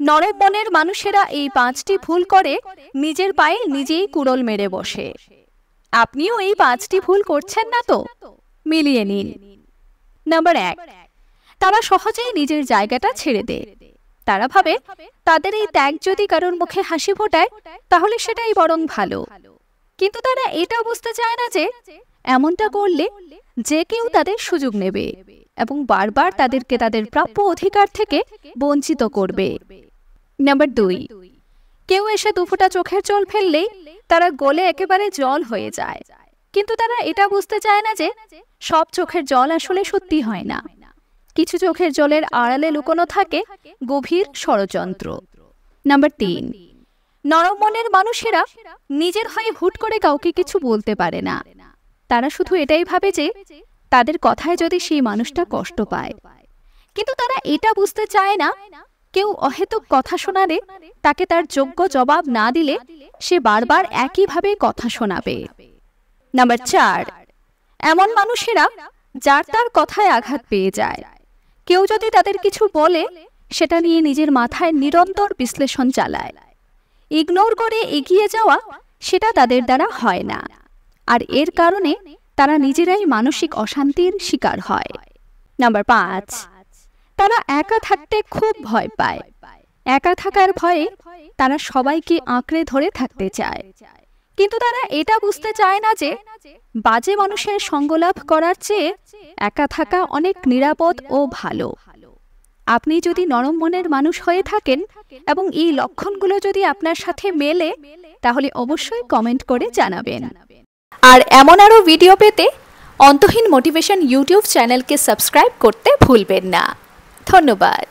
নরম মনের মানুষেরা এই 5টি ভুল করে নিজের পায়ে নিজেই কুড়োল মেরে বসে। আপনিও এই 5টি ভুল করছেন না তো? মিলিয়ে নিন। নাম্বার 1, তারা সহজেই নিজের জায়গাটা ছেড়ে দেয়। তারা ভাবে তাদের এই ত্যাগ যদি কারোর মুখে হাসি ফোটায় তাহলে সেটাই বরং ভালো। কিন্তু তারা এটা বুঝতে চায় না যে এমনটা করলে যে কেউ তাদের সুযোগ নেবে এবং বারবার তাদেরকে তাদের প্রাপ্য অধিকার থেকে বঞ্চিত করবে। নাম্বার 2, কেউ এসে দুফোঁটা চোখের জল ফেললেই তারা গলে একেবারে জল হয়ে যায়। কিন্তু তারা এটা বুঝতে চায় না যে সব চোখের জল আসলে সত্যি হয় না। কিছু চোখের জলের আড়ালে লুকোনো থাকে গভীর ষড়যন্ত্র। নাম্বার 3, নরম মনের মানুষেরা নিজের হয়ে হুট করে কাউকে কিছু বলতে পারে না। তারা শুধু এটাই ভাবে যে তাদের কথায় যদি সেই মানুষটা কষ্ট পায়। কিন্তু তারা এটা বুঝতে চায় না কেউ অহেতুক কথা শোনালে তাকে তার যোগ্য জবাব না দিলে সে বারবার একইভাবে কথা শোনাবে। নাম্বার 4, এমন মানুষেরা যার তার কথায় আঘাত পেয়ে যায়। কেউ যদি তাদের কিছু বলে সেটা নিয়ে নিজের মাথায় নিরন্তর বিশ্লেষণ চালায়। ইগনোর করে এগিয়ে যাওয়া সেটা তাদের দ্বারা হয় না, আর এর কারণে তারা নিজেরাই মানসিক অশান্তির শিকার হয়। নাম্বার 5, তারা একা থাকতে খুব ভয় পায়। একা থাকার ভয়ে তারা সবাইকে আঁকড়ে ধরে থাকতে চায়। কিন্তু তারা এটা বুঝতে চায় না যে বাজে মানুষের সঙ্গলাভ করার চেয়ে একা থাকা অনেক নিরাপদ ও ভালো। আপনি যদি নরম মনের মানুষ হয়ে থাকেন এবং এই লক্ষণগুলো যদি আপনার সাথে মেলে তাহলে অবশ্যই কমেন্ট করে জানাবেন। আর এমন আরও ভিডিও পেতে অন্তহীন মোটিভেশন ইউটিউব চ্যানেলকে সাবস্ক্রাইব করতে ভুলবেন না। ধন্যবাদ।